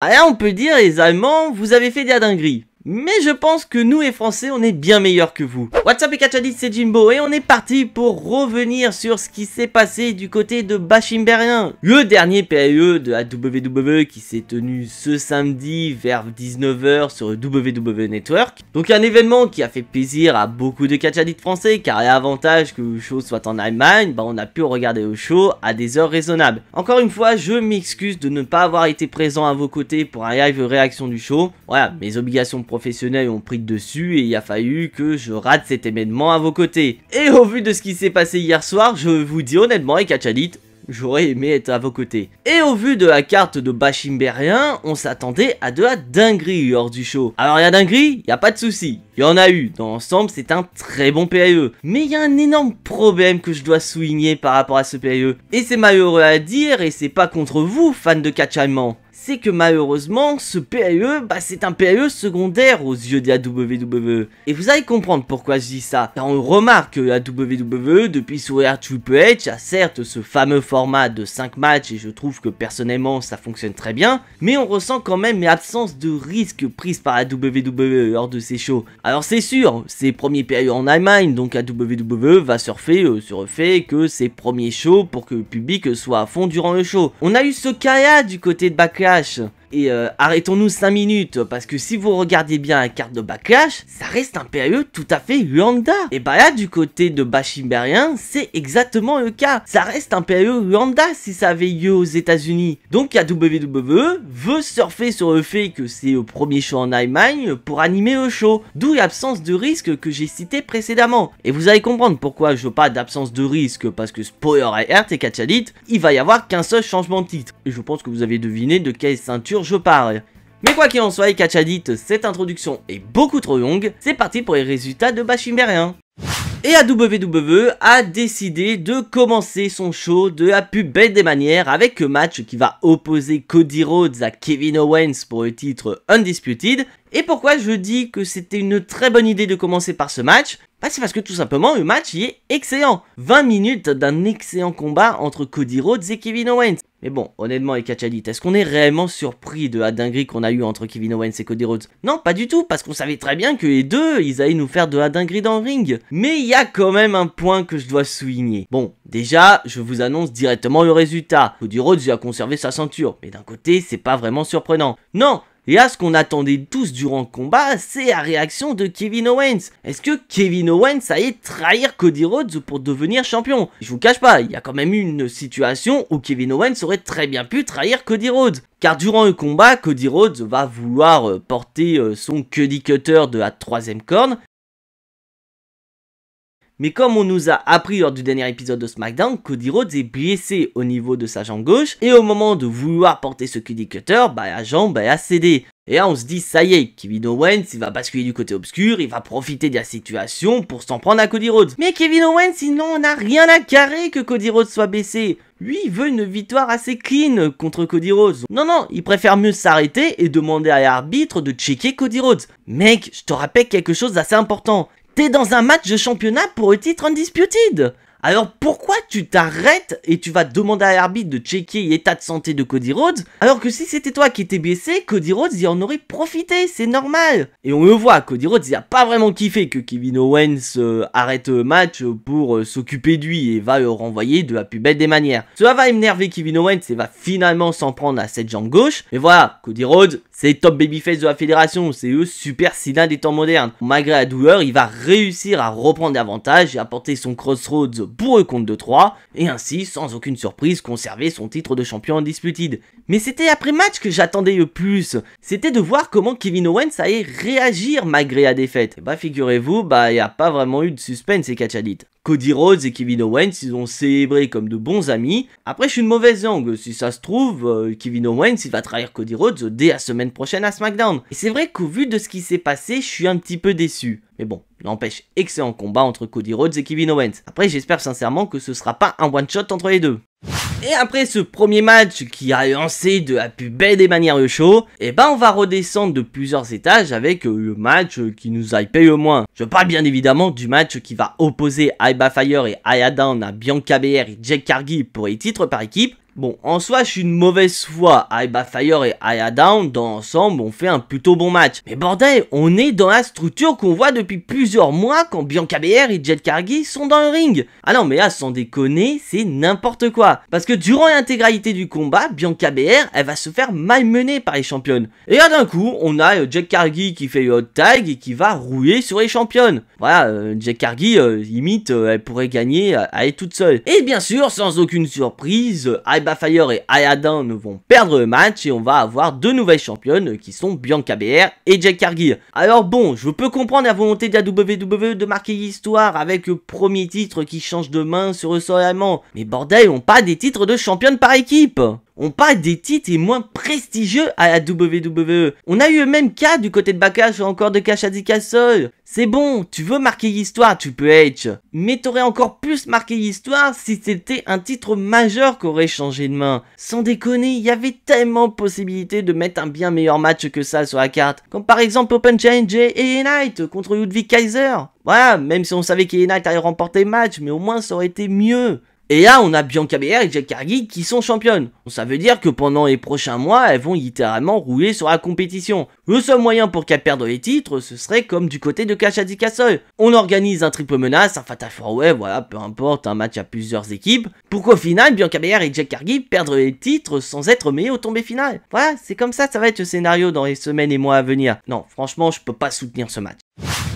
Ah, on peut dire, les Allemands, vous avez fait des dingueries. Mais je pense que nous les Français on est bien meilleurs que vous. What's up les catchadits, c'est Jimbo et on est parti pour revenir sur ce qui s'est passé du côté de Bashim Berlin. Le dernier PAE de la WWE qui s'est tenu ce samedi vers 19 h sur le WWE Network. Donc un événement qui a fait plaisir à beaucoup de catchadits français car l'avantage que le show soit en Allemagne, on a pu regarder le show à des heures raisonnables. Encore une fois, je m'excuse de ne pas avoir été présent à vos côtés pour un live réaction du show. Voilà, mes obligations professionnels ont pris le dessus et il a fallu que je rate cet événement à vos côtés. Et au vu de ce qui s'est passé hier soir, je vous dis honnêtement les catchadites, j'aurais aimé être à vos côtés. Et au vu de la carte de Bashim Berlin, on s'attendait à de la dinguerie lors du show. Alors la dinguerie, y a pas de souci. Il y en a eu, dans l'ensemble c'est un très bon PAE. Mais il y a un énorme problème que je dois souligner par rapport à ce PAE. Et c'est malheureux à dire et c'est pas contre vous fans de catch allemand. C'est que malheureusement, ce PAE, c'est un PAE secondaire aux yeux de la WWE. Et vous allez comprendre pourquoi je dis ça. Car on remarque que la WWE, depuis son ère Triple H, a certes ce fameux format de 5 matchs, et je trouve que personnellement ça fonctionne très bien, mais on ressent quand même l'absence de risque prise par la WWE lors de ces shows. Alors c'est sûr, c'est premier PAE en Allemagne, donc la WWE va surfer sur le fait que c'est premier show pour que le public soit à fond durant le show. On a eu ce cas-là du côté de Backlash. Et arrêtons-nous 5 minutes, parce que si vous regardez bien la carte de Backlash, ça reste un PAE tout à fait lambda. Et là, du côté de Bashim Berlin, c'est exactement le cas. Ça reste un PAE lambda si ça avait lieu aux États-Unis. Donc la WWE veut surfer sur le fait que c'est le premier show en Allemagne pour animer le show. D'où l'absence de risque que j'ai cité précédemment. Et vous allez comprendre pourquoi je parle d'absence de risque, parce que spoiler alert et catchadite, il va y avoir qu'un seul changement de titre. Et je pense que vous avez deviné de quelle ceinture je parle. Mais quoi qu'il en soit les catchadites, cette introduction est beaucoup trop longue, c'est parti pour les résultats de Bashim Berlin. Et la WWE a décidé de commencer son show de la plus belle des manières avec le match qui va opposer Cody Rhodes à Kevin Owens pour le titre Undisputed. Et pourquoi je dis que c'était une très bonne idée de commencer par ce match? C'est parce que tout simplement le match y est excellent. 20 minutes d'un excellent combat entre Cody Rhodes et Kevin Owens. Mais bon, honnêtement les catchadites, est-ce qu'on est réellement surpris de la dinguerie qu'on a eu entre Kevin Owens et Cody Rhodes? Non, pas du tout, parce qu'on savait très bien que les deux, ils allaient nous faire de la dinguerie dans le ring. Mais il y a quand même un point que je dois souligner. Bon, déjà, je vous annonce directement le résultat. Cody Rhodes a conservé sa ceinture, mais d'un côté, c'est pas vraiment surprenant. Non! Et là, ce qu'on attendait tous durant le combat, c'est la réaction de Kevin Owens. Est-ce que Kevin Owens allait trahir Cody Rhodes pour devenir champion? Je vous cache pas, il y a quand même eu une situation où Kevin Owens aurait très bien pu trahir Cody Rhodes. Car durant le combat, Cody Rhodes va vouloir porter son Cody Cutter de la 3e corde. Mais comme on nous a appris lors du dernier épisode de SmackDown, Cody Rhodes est blessé au niveau de sa jambe gauche. Et au moment de vouloir porter ce Cody Cutter, la jambe a cédé. Et là on se dit ça y est, Kevin Owens il va basculer du côté obscur, il va profiter de la situation pour s'en prendre à Cody Rhodes. Mais Kevin Owens il n'en a rien à carrer que Cody Rhodes soit baissé. Lui il veut une victoire assez clean contre Cody Rhodes. Non, il préfère mieux s'arrêter et demander à l'arbitre de checker Cody Rhodes. Mec, je te rappelle quelque chose d'assez important. T'es dans un match de championnat pour le titre Undisputed. Alors pourquoi tu t'arrêtes et tu vas demander à l'arbitre de checker l'état de santé de Cody Rhodes, alors que si c'était toi qui étais blessé, Cody Rhodes il en aurait profité, c'est normal. Et on le voit, Cody Rhodes il a pas vraiment kiffé que Kevin Owens arrête le match pour s'occuper de lui et va le renvoyer de la plus belle des manières. Cela va énerver Kevin Owens et va finalement s'en prendre à cette jambe gauche. Mais voilà, Cody Rhodes c'est le top babyface de la fédération, c'est le super Cena des temps modernes. Malgré la douleur, il va réussir à reprendre l'avantage et apporter son Crossroads pour le compte de 3, et ainsi, sans aucune surprise, conserver son titre de champion Undisputed. Mais c'était après match que j'attendais le plus, c'était de voir comment Kevin Owens allait réagir malgré la défaite. Et figurez-vous, il n'y a pas vraiment eu de suspense et catchadites. Cody Rhodes et Kevin Owens, ils ont célébré comme de bons amis. Après, je suis une mauvaise langue. Si ça se trouve, Kevin Owens, il va trahir Cody Rhodes dès la semaine prochaine à SmackDown. Et c'est vrai qu'au vu de ce qui s'est passé, je suis un petit peu déçu. Mais bon, n'empêche, excellent combat entre Cody Rhodes et Kevin Owens. Après, j'espère sincèrement que ce sera pas un one-shot entre les deux. Et après ce premier match qui a lancé de la plus belle des manières le show, on va redescendre de plusieurs étages avec le match qui nous hypait le moins. Je parle bien évidemment du match qui va opposer Alba Fire et Aya Dawn à Bianca Belair et Jake Cargill pour les titres par équipe. Bon, en soi, je suis une mauvaise foi. Aiba Fire et Aya Down, dans l'ensemble, ont fait un plutôt bon match. Mais bordel, on est dans la structure qu'on voit depuis plusieurs mois quand Bianca Belair et Jade Cargill sont dans le ring. Ah non, mais là, sans déconner, c'est n'importe quoi. Parce que durant l'intégralité du combat, Bianca Belair, elle va se faire malmener par les championnes. Et là, d'un coup, on a Jade Cargill qui fait le hot tag et qui va rouler sur les championnes. Voilà, Jade Cargill, limite, elle pourrait gagner à elle toute seule. Et bien sûr, sans aucune surprise, Aiba Fire et Aya Down vont perdre le match et on va avoir deux nouvelles championnes qui sont Bianca Belair et Jade Cargill. Alors bon, je peux comprendre la volonté de la WWE de marquer l'histoire avec le premier titre qui change de main sur le sol allemand. Mais bordel, on parle des titres de championne par équipe. On parle des titres les moins prestigieux à la WWE. On a eu le même cas du côté de Backlash ou encore de Cash Castle. C'est bon, tu veux marquer l'histoire, tu peux H. Mais t'aurais encore plus marqué l'histoire si c'était un titre majeur qu'aurait changé de main. Sans déconner, il y avait tellement de possibilités de mettre un bien meilleur match que ça sur la carte. Comme par exemple Open Challenge et Knight contre Ludwig Kaiser. Voilà, même si on savait qu'Knight allait remporter le match, mais au moins ça aurait été mieux. Et là, on a Bianca Belair et Jade Cargill qui sont championnes. Ça veut dire que pendant les prochains mois, elles vont littéralement rouler sur la compétition. Le seul moyen pour qu'elles perdent les titres, ce serait comme du côté de Cash Castle. On organise un triple menace, un Fatal 4-Way, voilà, peu importe, un match à plusieurs équipes. Pour qu'au final, Bianca Belair et Jade Cargill perdent les titres sans être mis au tombé final. Voilà, c'est comme ça va être le scénario dans les semaines et mois à venir. Non, franchement, je peux pas soutenir ce match.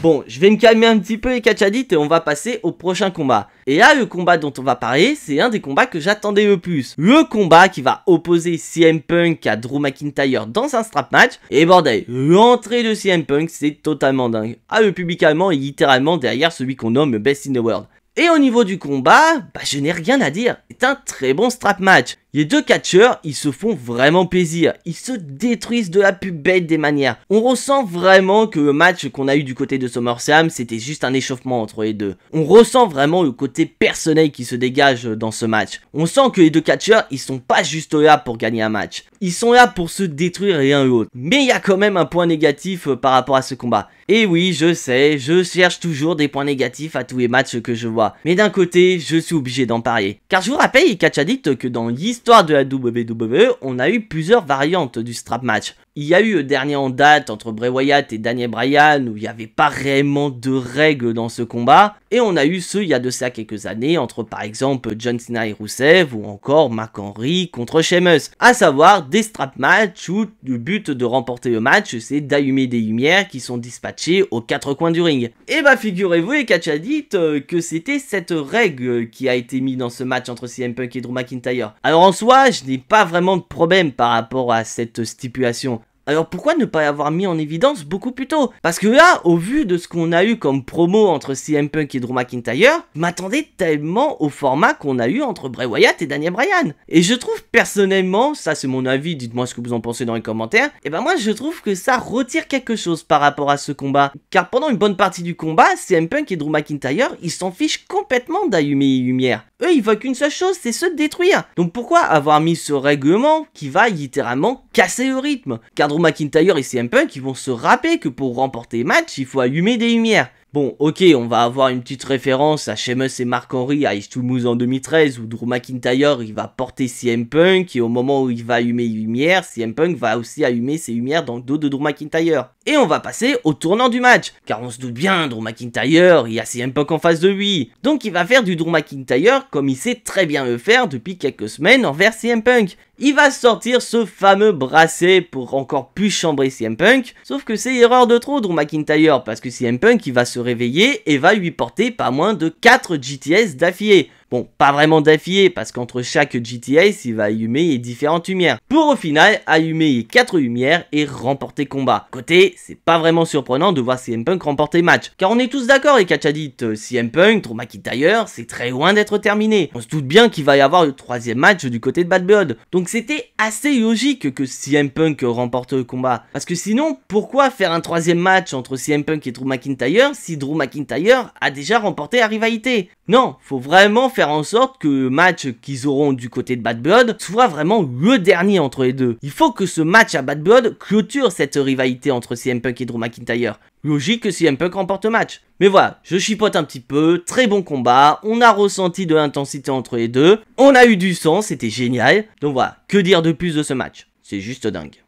Bon, je vais me calmer un petit peu les catchadits et on va passer au prochain combat. Et là, le combat dont on va parler, c'est un des combats que j'attendais le plus. Le combat qui va opposer CM Punk à Drew McIntyre dans un strap match. Et bordel, l'entrée de CM Punk, c'est totalement dingue. Ah, le public allemand est littéralement derrière celui qu'on nomme Best in the World. Et au niveau du combat, je n'ai rien à dire. C'est un très bon strap match. Les deux catcheurs, ils se font vraiment plaisir. Ils se détruisent de la plus bête des manières. On ressent vraiment que le match qu'on a eu du côté de SummerSlam, c'était juste un échauffement entre les deux. On ressent vraiment le côté personnel qui se dégage dans ce match. On sent que les deux catcheurs, ils sont pas juste là pour gagner un match. Ils sont là pour se détruire l'un l'autre. Mais il y a quand même un point négatif par rapport à ce combat. Et oui, je sais, je cherche toujours des points négatifs à tous les matchs que je vois. Mais d'un côté, je suis obligé d'en parler. Car je vous rappelle, les catchadicts, que dans l'histoire de la WWE, on a eu plusieurs variantes du strap match. Il y a eu le dernier en date entre Bray Wyatt et Daniel Bryan où il n'y avait pas réellement de règles dans ce combat. Et on a eu ceux il y a de ça quelques années entre par exemple John Cena et Rusev ou encore Mark Henry contre Sheamus. À savoir des strap match où le but de remporter le match c'est d'allumer des lumières qui sont dispatchées aux quatre coins du ring. Et figurez-vous les catchadicts que c'était cette règle qui a été mise dans ce match entre CM Punk et Drew McIntyre. Alors en soi je n'ai pas vraiment de problème par rapport à cette stipulation. Alors pourquoi ne pas l'avoir mis en évidence beaucoup plus tôt? Parce que là, au vu de ce qu'on a eu comme promo entre CM Punk et Drew McIntyre, je m'attendais tellement au format qu'on a eu entre Bray Wyatt et Daniel Bryan. Et je trouve personnellement, ça c'est mon avis, dites-moi ce que vous en pensez dans les commentaires, et moi je trouve que ça retire quelque chose par rapport à ce combat. Car pendant une bonne partie du combat, CM Punk et Drew McIntyre, ils s'en fichent complètement d'allumer les lumières. Eux, ils veulent qu'une seule chose, c'est se détruire. Donc pourquoi avoir mis ce règlement qui va littéralement casser le rythme? Car Drew McIntyre et CM Punk, ils vont se rappeler que pour remporter le match, il faut allumer des lumières. Bon, ok, on va avoir une petite référence à Sheamus et Mark Henry à East Toulouse en 2013 où Drew McIntyre, il va porter CM Punk et au moment où il va allumer les lumières, CM Punk va aussi allumer ses lumières dans le dos de Drew McIntyre. Et on va passer au tournant du match, car on se doute bien, Drew McIntyre, il y a CM Punk en face de lui. Donc il va faire du Drew McIntyre comme il sait très bien le faire depuis quelques semaines envers CM Punk. Il va sortir ce fameux bracelet pour encore plus chambrer CM Punk, sauf que c'est l'erreur de trop Drew McIntyre, parce que CM Punk il va se réveiller et va lui porter pas moins de 4 GTS d'affilée. Bon, pas vraiment d'affilée, parce qu'entre chaque GTS, il va allumer les différentes lumières. Pour au final, allumer les 4 lumières et remporter combat. Côté, c'est pas vraiment surprenant de voir CM Punk remporter match. Car on est tous d'accord, les catchadicts, CM Punk, Drew McIntyre, c'est très loin d'être terminé. On se doute bien qu'il va y avoir le 3e match du côté de Bad Blood. Donc c'était assez logique que CM Punk remporte le combat. Parce que sinon, pourquoi faire un 3e match entre CM Punk et Drew McIntyre si Drew McIntyre a déjà remporté la rivalité? Non, faut vraiment faire en sorte que le match qu'ils auront du côté de Bad Blood soit vraiment le dernier entre les deux. Il faut que ce match à Bad Blood clôture cette rivalité entre CM Punk et Drew McIntyre. Logique que CM Punk remporte le match. Mais voilà, je chipote un petit peu, très bon combat, on a ressenti de l'intensité entre les deux, on a eu du sang, c'était génial. Donc voilà, que dire de plus de ce match? C'est juste dingue.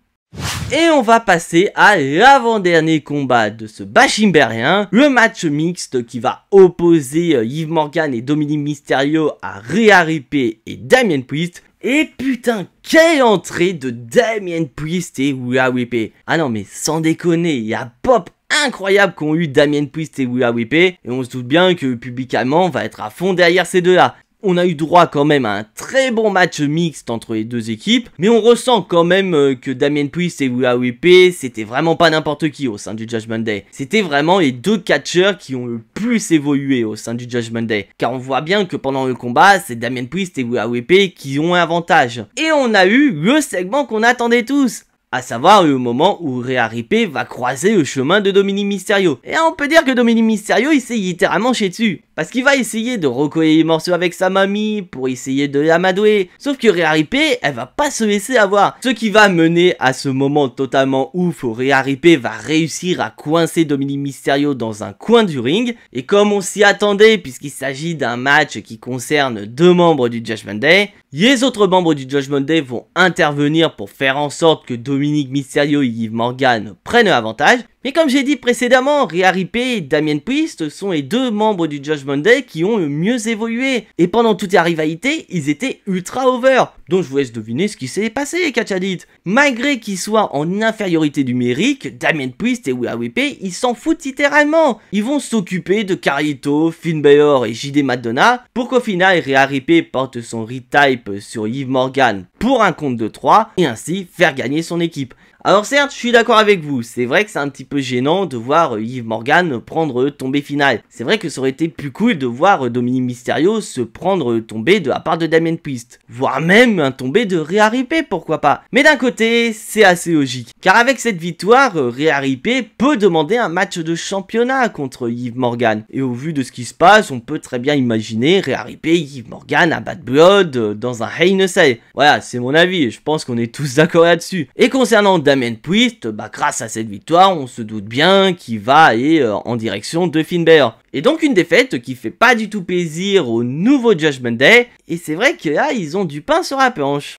Et on va passer à l'avant-dernier combat de ce Bash Imbérien, le match mixte qui va opposer Liv Morgan et Dominic Mysterio à Rhea Ripley et Damien Priest. Et putain, quelle entrée de Damien Priest et Rhea Ripley. Ah non mais sans déconner, il y a pop incroyable qu'ont eu Damien Priest et Rhea Ripley, et on se doute bien que publiquement va être à fond derrière ces deux-là. On a eu droit quand même à un très bon match mixte entre les deux équipes, mais on ressent quand même que Damien Priest et Rhea Ripley, c'était vraiment pas n'importe qui au sein du Judgment Day. C'était vraiment les deux catcheurs qui ont le plus évolué au sein du Judgment Day, car on voit bien que pendant le combat, c'est Damien Priest et Rhea Ripley qui ont un avantage. Et on a eu le segment qu'on attendait tous, à savoir le moment où Rhea Ripley va croiser le chemin de Dominic Mysterio. Et on peut dire que Dominic Mysterio, il s'est littéralement chié dessus. Parce qu'il va essayer de recoller les morceaux avec sa mamie pour essayer de l'amadouer. Sauf que Rhea Ripley, elle va pas se laisser avoir. Ce qui va mener à ce moment totalement ouf où Rhea Ripley va réussir à coincer Dominic Mysterio dans un coin du ring. Et comme on s'y attendait, puisqu'il s'agit d'un match qui concerne deux membres du Judgment Day, les autres membres du Judgment Day vont intervenir pour faire en sorte que Dominic Mysterio et Liv Morgan prennent l'avantage. Mais comme j'ai dit précédemment, Rhea Ripley et Damien Priest sont les deux membres du Judgment Day qui ont le mieux évolué. Et pendant toute la rivalité, ils étaient ultra over. Donc je vous laisse deviner ce qui s'est passé, Catchadit. Malgré qu'ils soient en infériorité numérique, Damien Priest et Rhea Ripley, ils s'en foutent littéralement. Ils vont s'occuper de Carlito, Finn Balor et JD Madonna pour qu'au final, Rhea Ripley porte son retype sur Liv Morgan pour un compte de 3 et ainsi faire gagner son équipe. Alors certes, je suis d'accord avec vous, c'est vrai que c'est un petit peu gênant de voir Liv Morgan prendre tombée finale. C'est vrai que ça aurait été plus cool de voir Dominic Mysterio se prendre tombée de la part de Damien Priest. Voire même un tombé de Rhea Ripley, pourquoi pas. Mais d'un côté, c'est assez logique. Car avec cette victoire, Rhea Ripley peut demander un match de championnat contre Liv Morgan. Et au vu de ce qui se passe, on peut très bien imaginer Rhea Ripley et Liv Morgan à Bad Blood dans un Hell in a Cell. Voilà, c'est mon avis, je pense qu'on est tous d'accord là-dessus. Et concernant Damien Priest, grâce à cette victoire, on se doute bien qu'il va aller en direction de Finn Balor. Et donc une défaite qui fait pas du tout plaisir au nouveau Judgment Day, et c'est vrai que là, ils ont du pain sur la planche.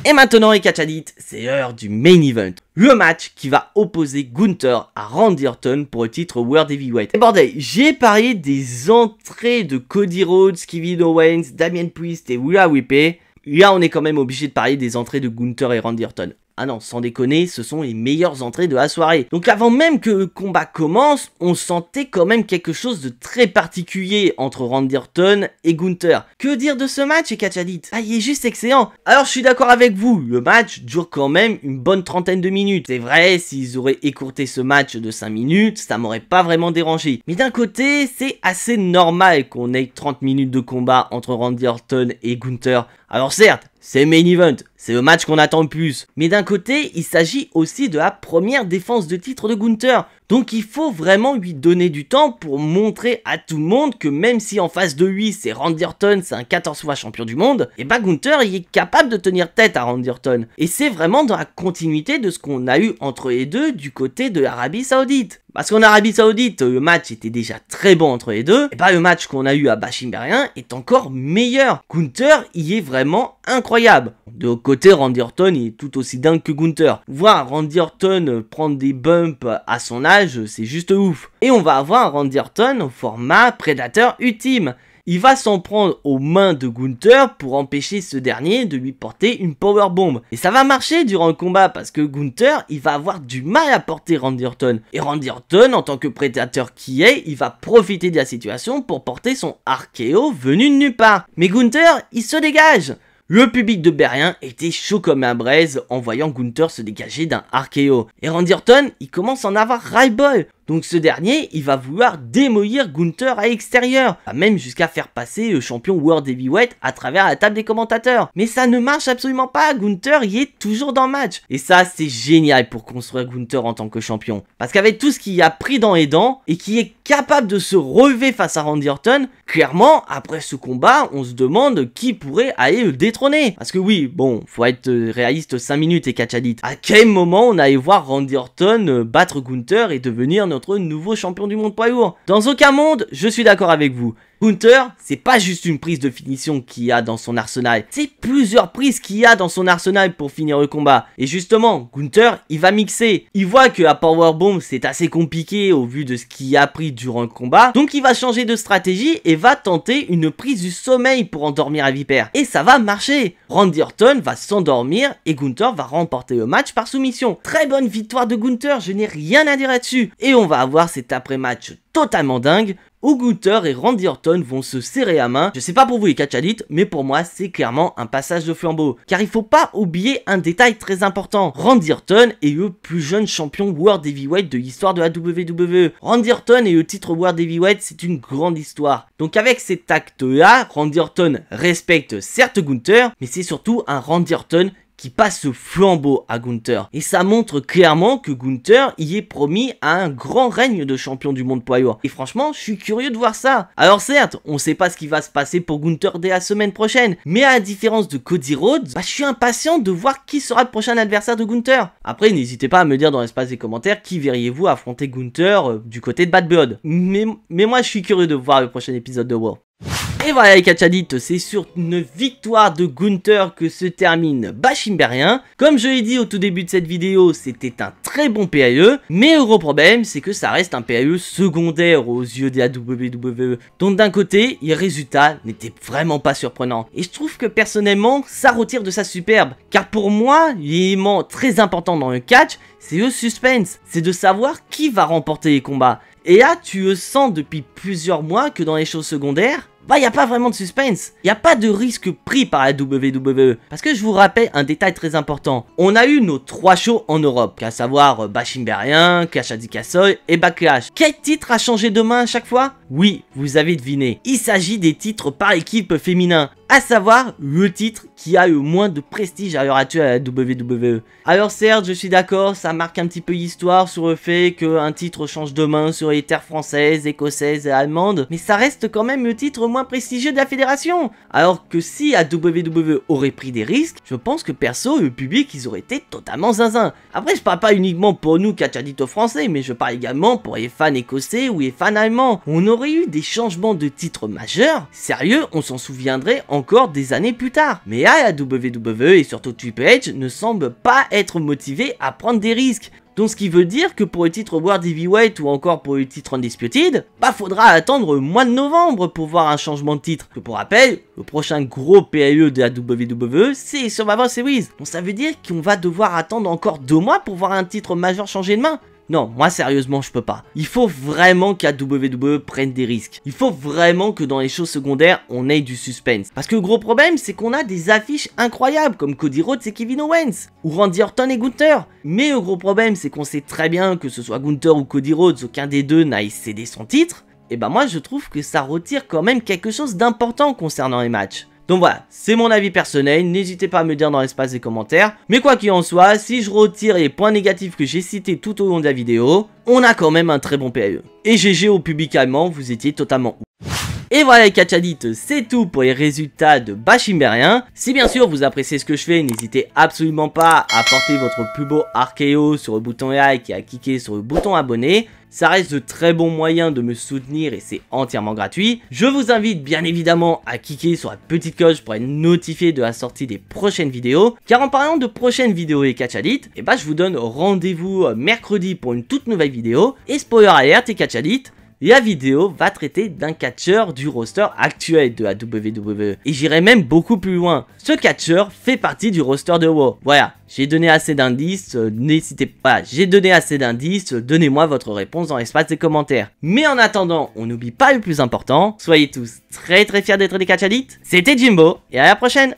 Et maintenant les Catchadit, c'est l'heure du main event. Le match qui va opposer Gunther à Randy Orton pour le titre World Heavyweight. Et bordel, j'ai parlé des entrées de Cody Rhodes, Kevin Owens, Damien Priest et Rhea Ripley. Là, on est quand même obligé de parler des entrées de Gunther et Randy Orton. Ah non, sans déconner, ce sont les meilleures entrées de la soirée. Donc avant même que le combat commence, on sentait quand même quelque chose de très particulier entre Randy Orton et Gunther. Que dire de ce match, Catchadit? Ah, il est juste excellent. Alors je suis d'accord avec vous, le match dure quand même une bonne trentaine de minutes. C'est vrai, s'ils auraient écourté ce match de 5 minutes, ça m'aurait pas vraiment dérangé. Mais d'un côté, c'est assez normal qu'on ait 30 minutes de combat entre Randy Orton et Gunther. Alors certes, c'est main event, c'est le match qu'on attend le plus. Mais d'un côté, il s'agit aussi de la première défense de titre de Gunther. Donc il faut vraiment lui donner du temps pour montrer à tout le monde que même si en face de lui c'est Randy Orton, c'est un 14 fois champion du monde, et Gunther il est capable de tenir tête à Randy Orton. Et c'est vraiment dans la continuité de ce qu'on a eu entre les deux du côté de l'Arabie Saoudite. Parce qu'en Arabie Saoudite, le match était déjà très bon entre les deux, et le match qu'on a eu à Bash Imbérien est encore meilleur. Gunther y est vraiment incroyable. De l'autre côté, Randy Orton il est tout aussi dingue que Gunther. Voir Randy Orton prendre des bumps à son âge, c'est juste ouf. Et on va avoir un Randy Orton au format prédateur ultime. Il va s'en prendre aux mains de Gunther pour empêcher ce dernier de lui porter une powerbomb. Et ça va marcher durant le combat parce que Gunther, il va avoir du mal à porter Randy Orton. Et Randy Orton, en tant que prédateur qui est, il va profiter de la situation pour porter son RKO venu de nulle part. Mais Gunther, il se dégage. Le public de Berrien était chaud comme un braise en voyant Gunther se dégager d'un RKO. Et Randy Orton, il commence à en avoir ras-le-bol. Donc ce dernier, il va vouloir démolir Gunther à l'extérieur, même jusqu'à faire passer le champion World Heavyweight à travers la table des commentateurs. Mais ça ne marche absolument pas, Gunther y est toujours dans le match. Et ça, c'est génial pour construire Gunther en tant que champion. Parce qu'avec tout ce qu'il a pris dans les dents, et qui est capable de se relever face à Randy Orton, clairement, après ce combat, on se demande qui pourrait aller le détrôner. Parce que oui, bon, faut être réaliste 5 minutes et Catchadit. À quel moment on allait voir Randy Orton battre Gunther et devenir notre nouveau champion du monde poids lourd. Dans aucun monde, je suis d'accord avec vous. Gunther, c'est pas juste une prise de finition qu'il y a dans son arsenal, c'est plusieurs prises qu'il y a dans son arsenal pour finir le combat. Et justement, Gunther, il va mixer. Il voit que à Powerbomb, c'est assez compliqué au vu de ce qu'il a pris durant le combat, donc il va changer de stratégie et va tenter une prise du sommeil pour endormir la vipère. Et ça va marcher. Randy Orton va s'endormir et Gunther va remporter le match par soumission. Très bonne victoire de Gunther, je n'ai rien à dire là-dessus. Et on va avoir cet après-match totalement dingue où Gunther et Randy Orton vont se serrer la main. Je sais pas pour vous les catch addicts, mais pour moi c'est clairement un passage de flambeau. Car il faut pas oublier un détail très important. Randy Orton est le plus jeune champion World Heavyweight de l'histoire de la WWE. Randy Orton et le titre World Heavyweight, c'est une grande histoire. Donc avec cet acte là, Randy Orton respecte certes Gunther, mais c'est surtout un Randy Orton qui passe ce flambeau à Gunther. Et ça montre clairement que Gunther y est promis à un grand règne de champion du monde poids lourd. Et franchement, je suis curieux de voir ça. Alors certes, on sait pas ce qui va se passer pour Gunther dès la semaine prochaine, mais à la différence de Cody Rhodes, je suis impatient de voir qui sera le prochain adversaire de Gunther. Après, n'hésitez pas à me dire dans l'espace des commentaires qui verriez-vous affronter Gunther du côté de Bad Blood. Mais moi, je suis curieux de voir le prochain épisode de Raw. Et voilà les catch addicts, c'est sur une victoire de Gunther que se termine Bashimberien. Comme je l'ai dit au tout début de cette vidéo, c'était un très bon PAE, mais le gros problème c'est que ça reste un PAE secondaire aux yeux de la WWE. Donc d'un côté, les résultats n'étaient vraiment pas surprenants. Et je trouve que personnellement, ça retire de sa superbe. Car pour moi, l'élément très important dans le catch, c'est le suspense. C'est de savoir qui va remporter les combats. Et là, tu le sens depuis plusieurs mois que dans les shows secondaires, il n'y a pas vraiment de suspense. Il n'y a pas de risque pris par la WWE. Parce que je vous rappelle un détail très important. On a eu nos 3 shows en Europe, à savoir Bashimberien, Clash at the Castle et Backlash. Quel titre a changé de main à chaque fois? Oui, vous avez deviné. Il s'agit des titres par équipe féminin. À savoir le titre qui a le moins de prestige à l'heure actuelle à la WWE. Alors certes, je suis d'accord, ça marque un petit peu l'histoire sur le fait qu'un titre change de main sur les terres françaises, écossaises et allemandes, mais ça reste quand même le titre moins prestigieux de la fédération. Alors que si la WWE aurait pris des risques, je pense que perso, le public, ils auraient été totalement zinzin. Après, je parle pas uniquement pour nous catch addicts français, mais je parle également pour les fans écossais ou les fans allemands. On aurait eu des changements de titres majeurs, sérieux, on s'en souviendrait encore des années plus tard. Mais là, la WWE et surtout Triple H ne semblent pas être motivés à prendre des risques. Donc ce qui veut dire que pour le titre World Heavyweight ou encore pour le titre Undisputed, faudra attendre le mois de novembre pour voir un changement de titre. Que pour rappel, le prochain gros PAE de la WWE, c'est Survivor Series. Donc ça veut dire qu'on va devoir attendre encore 2 mois pour voir un titre majeur changer de main. Non, moi sérieusement je peux pas. Il faut vraiment qu'à WWE prenne des risques. Il faut vraiment que dans les shows secondaires on ait du suspense. Parce que le gros problème c'est qu'on a des affiches incroyables comme Cody Rhodes et Kevin Owens. Ou Randy Orton et Gunther. Mais le gros problème c'est qu'on sait très bien que ce soit Gunther ou Cody Rhodes, aucun des deux n'aille céder son titre. Et moi je trouve que ça retire quand même quelque chose d'important concernant les matchs. Donc voilà, c'est mon avis personnel, n'hésitez pas à me dire dans l'espace des commentaires. Mais quoi qu'il en soit, si je retire les points négatifs que j'ai cités tout au long de la vidéo, on a quand même un très bon PAE. Et GG au public allemand, vous étiez totalement ouf. Et voilà les catch addicts, c'est tout pour les résultats de Bashimberien. Si bien sûr vous appréciez ce que je fais, n'hésitez absolument pas à porter votre plus beau RKO sur le bouton like et à cliquer sur le bouton abonner. Ça reste de très bons moyens de me soutenir et c'est entièrement gratuit. Je vous invite bien évidemment à cliquer sur la petite cloche pour être notifié de la sortie des prochaines vidéos. Car en parlant de prochaines vidéos et catch addicts, je vous donne rendez-vous mercredi pour une toute nouvelle vidéo. Et spoiler alert et catch addicts, la vidéo va traiter d'un catcheur du roster actuel de la WWE. Et j'irai même beaucoup plus loin. Ce catcheur fait partie du roster de Raw. Voilà, j'ai donné assez d'indices, n'hésitez pas, j'ai donné assez d'indices, donnez-moi votre réponse dans l'espace des commentaires. Mais en attendant, on n'oublie pas le plus important, soyez tous très fiers d'être des catch addicts. C'était Jimbo, et à la prochaine.